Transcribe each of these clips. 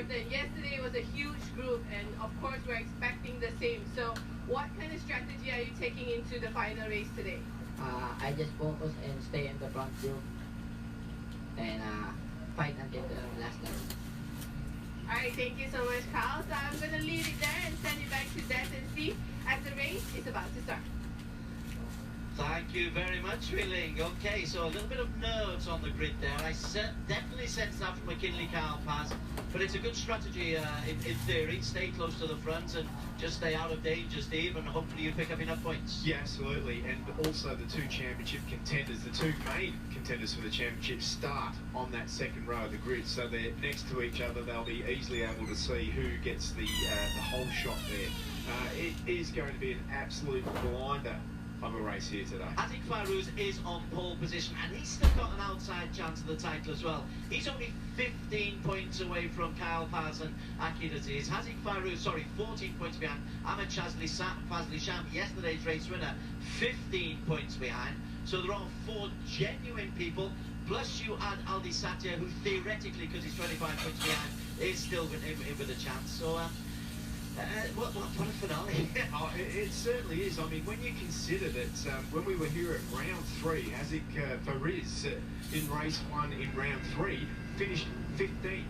important. Yesterday was a huge group, and of course we're expecting the same. So what kind of strategy are you taking into the final race today? I just focus and stay in the front group and fight until the last lap. Alright, thank you so much, Carl. So I'm going to leave it there and send it back to Des and Steve as the race is about to start. Thank you very much, Wheeling. Okay, so a little bit of nerves on the grid there. I definitely sense that from McKinley Carl Pass, but it's a good strategy in theory. Stay close to the front and just stay out of danger, Steve, and hopefully you pick up enough points. Yeah, absolutely. And also the two championship contenders, the two main contenders for the championship, start on that second row of the grid, so they're next to each other. They'll be easily able to see who gets the whole shot there. It is going to be an absolute blinder of a race here today. Atik Farouz is on pole position, and he's still got an outside chance of the title as well. He's only 15 points away from Kyle Paz and Akid Aziz. Atik Farouz, sorry, 14 points behind. Ahmed Fazli Sham, yesterday's race winner, 15 points behind. So there are 4 genuine people, plus you add Aldi Satya, who theoretically, because he's 25 points behind, is still in with a chance. So what a finale. Oh, it certainly is. I mean, when you consider that when we were here at round 3, Atik Farouz in race 1 in round 3 finished 15th.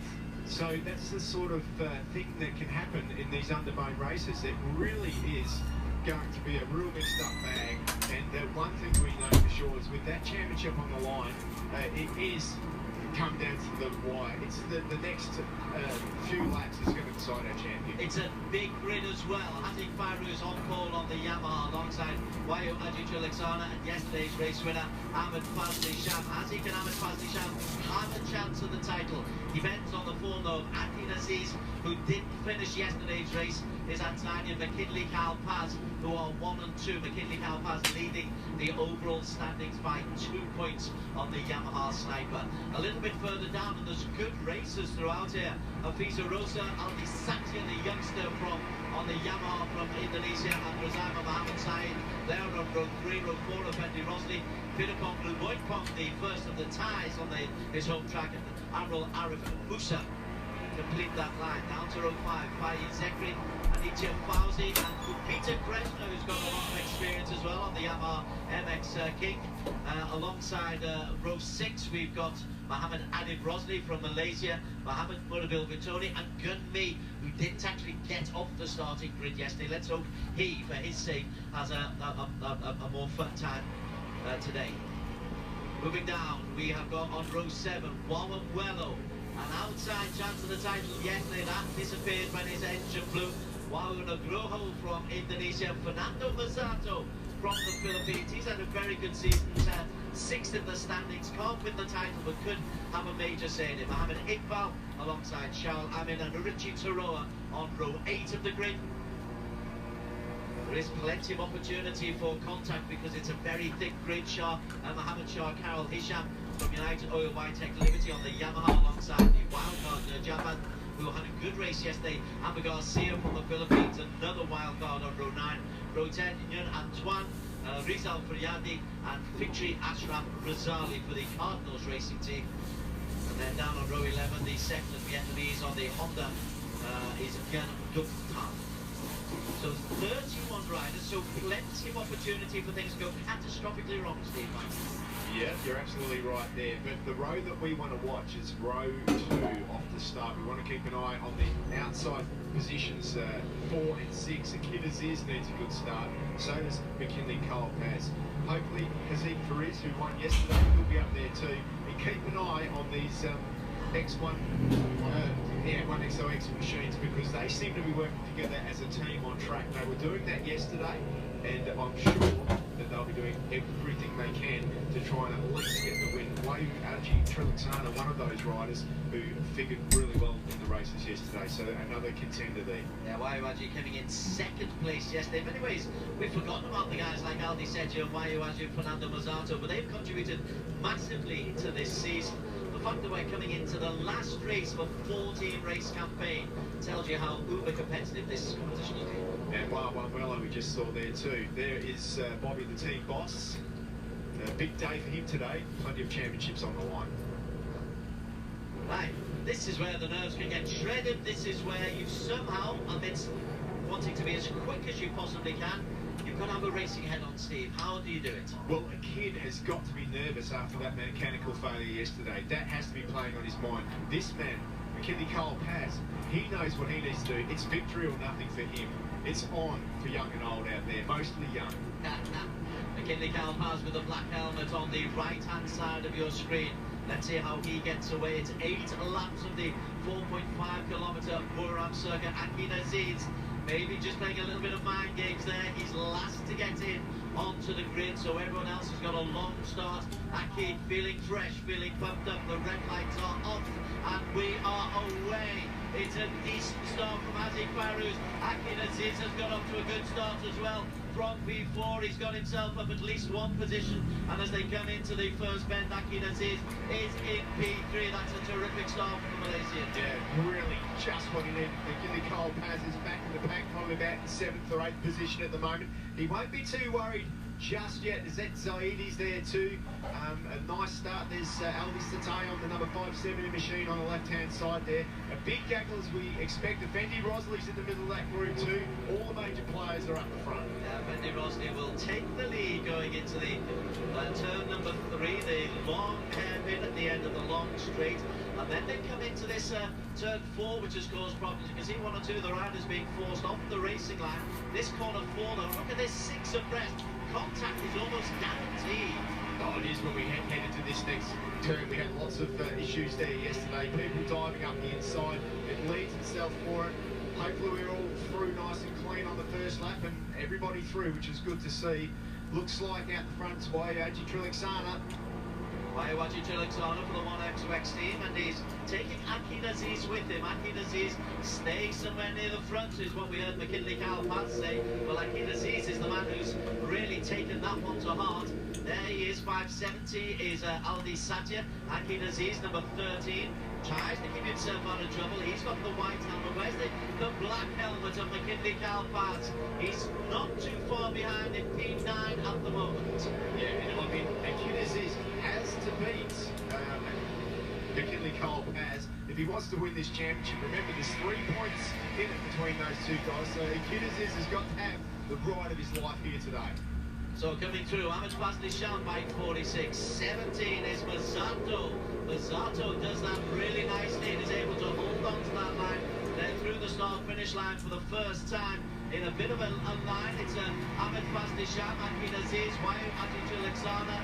So that's the sort of thing that can happen in these Underbone races. It really is going to be a real mixed up bag. And one thing we know for sure is with that championship on the line, it is come down to the wire. It's the next few laps is going to decide our champion. It's a big grid as well. Atik Farouz on pole on the Yamaha alongside Wayo Ajichulaksana and yesterday's race winner Ahmed Fazli Sham. Atik and Ahmed Fazli Sham have a chance of the title. Depends on the form of Akid Aziz, who didn't finish yesterday's race, is Antania McKinley Carl Paz, who are 1 and 2. McKinley Carl Paz leading the overall standings by 2 points on the Yamaha Sniper. A little bit further down, and there's good races throughout here. Hafiza Rosa, Aldi Satya, the youngster on the Yamaha from Indonesia, and Razama Mohammed Saeed there on row 3, row 4 of Fendi Rosli. Pidapong Luboypong, the first of the ties on his home track, and Amrul Arif Musa complete that line. Down to row 5, Faye Zekri, Aditya Fauzi, and Peter Kresna, who's got a lot of experience as well on the Yamaha MX King. Alongside row 6, we've got Mohammed Adib Rosli from Malaysia, Mohammed Murabil Vittori, and Gun Mi, who didn't actually get off the starting grid yesterday. Let's hope he, for his sake, has a more fun time today. Moving down, we have got on row 7, Wawamuelo. An outside chance of the title yesterday, that disappeared when his engine blew. Wawu Nugroho from Indonesia, Fernando Mazzato from the Philippines. He's had a very good season. He's had 6th in the standings, can't win the title, but could have a major say in it. Mohammed Iqbal alongside Shaul Amin and Richie Taroa on row 8 of the grid. There is plenty of opportunity for contact because it's a very thick grid. Shah and Mohammed Shah, Carol Hisham from United Oil Whitech Liberty on the Yamaha alongside the wildcard Japan, who had a good race yesterday. Amber Garcia from the Philippines, another wildcard on row 9. Row 10, Yun Antoine, Rizal Faryadi and Fikri Ashraf Razali for the Cardinals racing team. And then down on row 11, the second Vietnamese on the Honda is Gan Duc Tan. So 31 riders, so plenty of opportunity for things to go catastrophically wrong, Steve. Yeah, you're absolutely right there. But the row that we want to watch is row 2 off the start. We want to keep an eye on the outside positions 4 and 6. Akid Aziz needs a good start. So does McKinley Carl Paz. Hopefully, Atik Farouz, who won yesterday, will be up there too. And keep an eye on these X1, XOX machines, because they seem to be working together as a team on track. They were doing that yesterday, and I'm sure that they'll be doing everything they can to try and at least get the win. Wayu Ajichulaksana, one of those riders who figured really well in the races yesterday, so another contender there. Yeah, Wayu Aji coming in 2nd place yesterday. In many ways, we've forgotten about the guys like Aldi Sergio and Wayu Aji, Fernando Mazzato, but they've contributed massively to this season. The fact that we're coming into the last race of a 14-race campaign tells you how uber competitive this competition is. And Wawamuelo we just saw there too. There is Bobby, the team boss. A big day for him today. Plenty of championships on the line. Right. This is where the nerves can get shredded. This is where you somehow, amidst wanting to be as quick as you possibly can, you've got to have a racing head on, Steve. How do you do it? Well, a kid has got to be nervous after that mechanical failure yesterday. That has to be playing on his mind. This man, McKinley Cole Paz, he knows what he needs to do. It's victory or nothing for him. It's on for young and old out there, mostly young. McKinley Paz with the black helmet on the right-hand side of your screen. Let's see how he gets away. It's 8 laps of the 4.5-kilometre Buriram Circuit. Akin Aziz maybe just playing a little bit of mind games there. He's last to get in onto the grid, so everyone else has got a long start. Akin feeling fresh, feeling pumped up. The red lights are off, and we are away. It's a decent start from Azik Farouz. Akin Aziz has got off to a good start as well. From P4, he's got himself up at least one position, and as they come into the first bend, Akin Aziz is in P3. That's a terrific start from the Malaysian. Yeah, really just what he needed. McKinley Cole Paz is back in the pack, probably about in 7th or 8th position at the moment. He won't be too worried just yet. Zet Zaidi's there too. A nice start. There's Aldi Satay on the number 570 machine on the left-hand side there. A big gaggle as we expect. Fendi Rosley's in the middle of that group too. All the major players are up the front. Fendi Rosley will take the lead going into the turn number 3, the long hairpin at the end of the long straight. And then they come into this turn 4, which has caused problems. You can see 1 or 2 of the riders being forced off the racing line. This corner 4 though, look at this 6 abreast. Contact is almost guaranteed. Oh, it is when we headed to this next turn. We had lots of issues there yesterday. People diving up the inside. It leads itself for it. Hopefully we're all through nice and clean on the first lap, and everybody through, which is good to see. Looks like out the front's Wayaji Trilaksana. Wayaji Trilaksana for the 1XOX team, and he's taking Akin Aziz with him. Akin Aziz stays somewhere near the front, is what we heard McKinley Paz say. Well, Akin Aziz is the man who's really taken that one to heart. There he is, 570 is Aldi Satya. Akin Aziz, number 13, tries to keep himself out of trouble. He's got the white helmet. Where's the black helmet of McKinley Paz? He's not too far behind in P9 at the moment. Yeah, and I mean, Akin Aziz has to beat McKinley Cole Paz if he wants to win this championship. Remember, there's 3 points in it between those two guys, so Akin Aziz has got to have the ride of his life here today. So coming through, Ahmed Fazli Sham by 46. 17 is Mazzato. Mazzato does that really nicely and is able to hold on to that line. Then through the start-finish line for the first time in a bit of a line. It's Ahmed Fazli Sham, Akin Aziz, Wayu Aditya Laksana,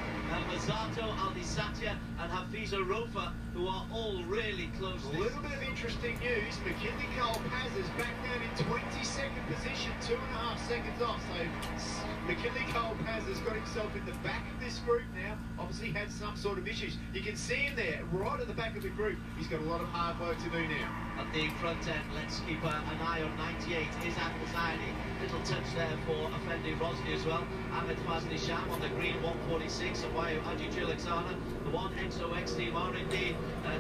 Mazzato, Aldi Satya and Hafiza Rofa, who are all really close. A little bit of interesting news. McKinley Cole Paz is back down in 22nd position, 2.5 seconds off. So McKinley Cole Paz has got himself in the back of this group now. Obviously had some sort of issues. You can see him there, right at the back of the group. He's got a lot of hard work to do now. At the front end, let's keep an eye on 98. Is Al-Zaidi. Little touch there for Fendi Rosley as well. Ahmed Fazli Sham on the green 146 and Wayu Aditya Laksana. The 1XOX team are indeed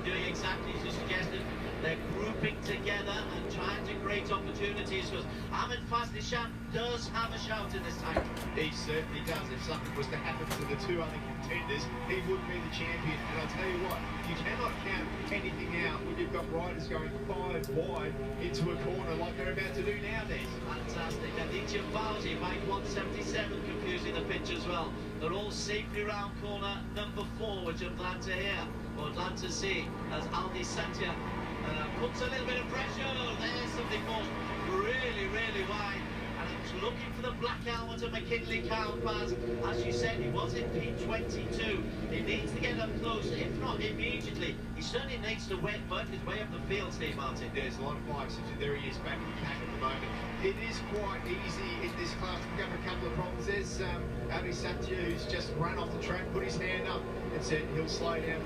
doing exactly as you suggested. They're grouping together and trying to create opportunities, because Ahmed Fazli Sham does have a shout in this time. He certainly does. If something was to happen to the 2 other contenders, he would be the champion. And I'll tell you what, you cannot count anything out when you've got riders going 5 wide into a corner like they're about to do now, Des. Fantastic. Aditya Fauzi, bike 177, confusing the pitch as well. They're all safely round corner number 4, which I'm glad to hear, or glad to see, as Aldi Satya puts a little bit of pressure. There's something more really, really wide. And I was looking for the black helmet of McKinley Paz. As you said, he was in P22. He needs to get up close, if not immediately. He certainly needs to work his way up the field, Steve Martin. There's a lot of bikes. There he is back in the pack at the moment. It is quite easy in this class to pick up a couple of problems. There's Aldi Satya, who's just run off the track, put his hand up and said he'll slow down,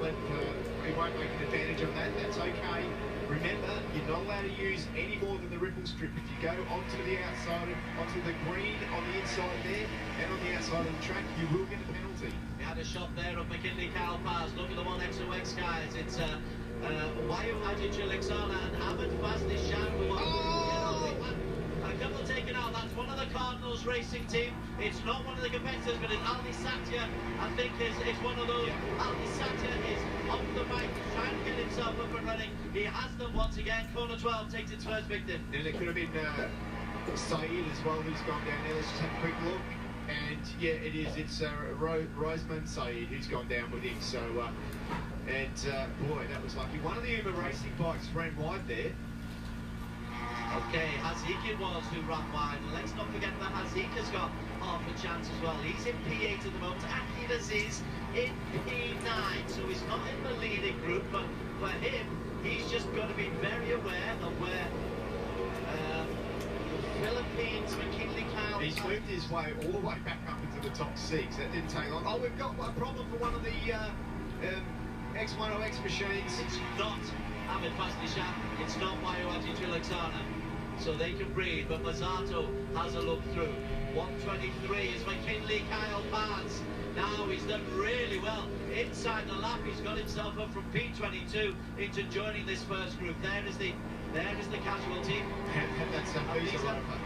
he won't make an advantage of that. That's okay. Remember, you're not allowed to use any more than the ripple strip. If you go onto the outside, onto the green on the inside there, and on the outside of the track, you will get a penalty. We had a shot there of McKinley Paz. Look at the 1XOX guys. It's Wayu Aditya Laksana and Ahmed Fazli Sham, who are a couple taken out. That's one of the Cardinals racing team. It's not one of the competitors, but it's Aldi Satya, I think, is one of those. Yeah. Aldi Satya is off the bike, trying to get himself up and running. He has them once again. Corner 12 takes its first victim. And it could have been Saeed as well, who's gone down there. Let's just have a quick look. And yeah, it is. It's Roseman Saeed who's gone down with him. So, boy, that was lucky. One of the UMA Racing bikes ran wide there. Okay, Haziki was who ran wide. And let's not forget that Hazika's got half a chance as well. He's in P8 at the moment. Akidas is in P9, so he's not in the leading group. But for him, he's just got to be very aware of where Philippines, McKinley Kyle. He's moved his way all the way back up into the top 6. That didn't take long. Oh, we've got a problem for one of the X1OX machines. It's not Ahmed Fasli-Sham. It's not Mayuaji Trilaksana. So they can breathe, but Mazzato has a look through. 123 is McKinley Kyle Paz. Now he's done really well inside the lap. He's got himself up from P22 into joining this first group. There is the casualty. Had that visa right up.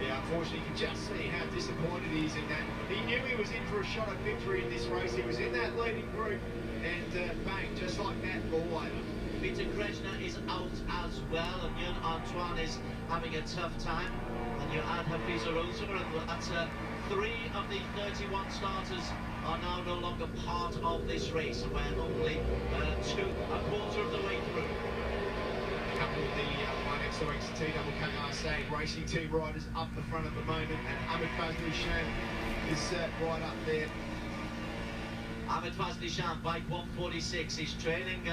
Yeah, unfortunately, you can just see how disappointed he is in that. He knew he was in for a shot at victory in this race. He was in that leading group, and bang, just like that, all over. Peter Kreshner is out as well, and Yun Antoine is having a tough time. And you add Hafiza Rosa, and that's 3 of the 31 starters are now no longer part of this race. We're only a quarter of the way through. A couple of the 1XOX TWKRC racing team riders up the front at the moment, and Ahmed Fasli-Sham is right up there. Ahmed Fasli-Sham, bike 146. He's training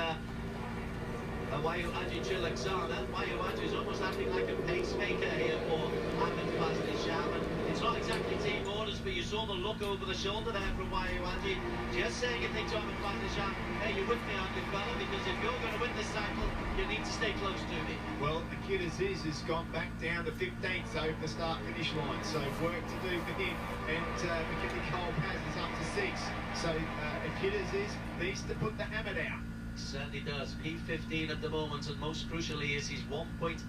Wayu Aji Trilaksana. Wayu Aji is almost acting like a pacemaker here for Ahmed Fasli-Sham. And it's not exactly team orders, but you saw the look over the shoulder there from Wayu Aji. Just saying a thing to Ahmed Fasli-Sham, hey, you're with me, aren't you, fella? Because if you're going to win this cycle, you need to stay close to me. Well, Akira Aziz has gone back down to 15th over the start-finish line, so work to do for him. And McKinley Cole Paz is up to 6. So Akira Aziz needs to put the hammer down. Certainly does. P15 at the moment, and most crucially is he's 1.7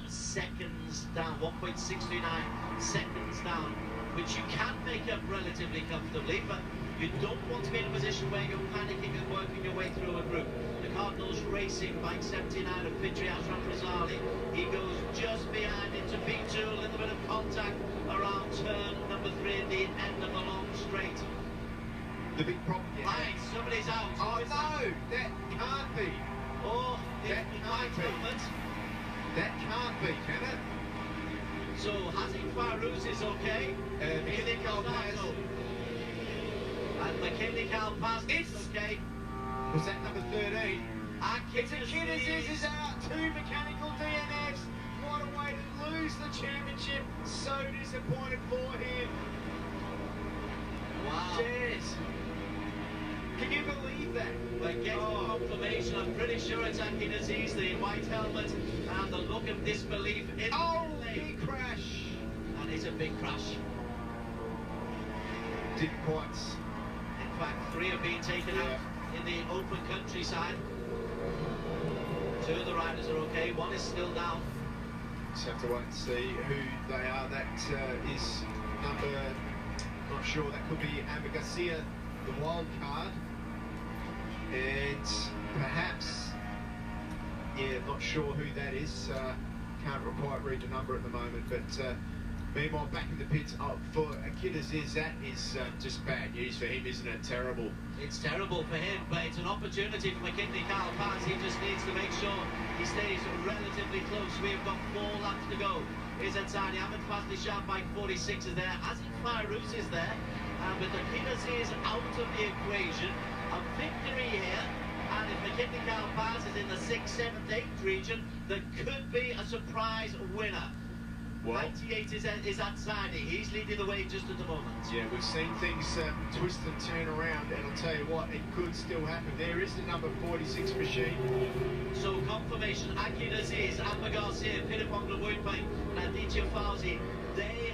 seconds down, 1.629 seconds down, which you can make up relatively comfortably, but you don't want to be in a position where you're panicking and working your way through a group. The Cardinals racing bike 79 of Fitri Ashram Razali. He goes just behind into P2, a little bit of contact around turn number 3 at the end of the long straight. The big problem, Right, somebody's out. Oh no, that can't be. Oh, that can't be. That can't be, can it? So Hazim Farouz is okay. McKinley Cole Paz. And McKinley Cole Paz is okay. Was that number 13? It's Akira Aziz is out. 2 mechanical DNFs. What a way to lose the championship. So disappointed for him. Wow. Yes. Can you believe that? We're getting confirmation. I'm pretty sure it's Akira Aziz, the white helmet, and the look of disbelief in the big crash. And it's a big crash. Didn't quite. In fact, 3 have been taken out in the open countryside. 2 of the riders are okay. 1 is still down. Just have to wait and see who they are. That is number, not sure, that could be Amber Garcia, the wild card. And perhaps, yeah, not sure who that is. Can't quite read the number at the moment, but meanwhile, back in the pits for Akira Aziz, that is just bad news for him, isn't it? Terrible. It's terrible for him, but it's an opportunity for McKinley Kyle Paz. He just needs to make sure he stays relatively close. We've got 4 laps to go. Is inside Ahmed Fasli-Sham, bike 46 is there. Azim Farouz is there. And with Akira Aziz out of the equation, a victory here. And if McKinley Kyle Paz is in the 6th, 7th, 8th region, there could be a surprise winner. Well, 98 is outside. He's leading the way just at the moment. Yeah, we've seen things twist and turn around, and I'll tell you what, it could still happen. There is the number 46 machine. So confirmation, Akira Aziz, Amber Garcia, Piripong Labuipang, and Aditya Fauzi, they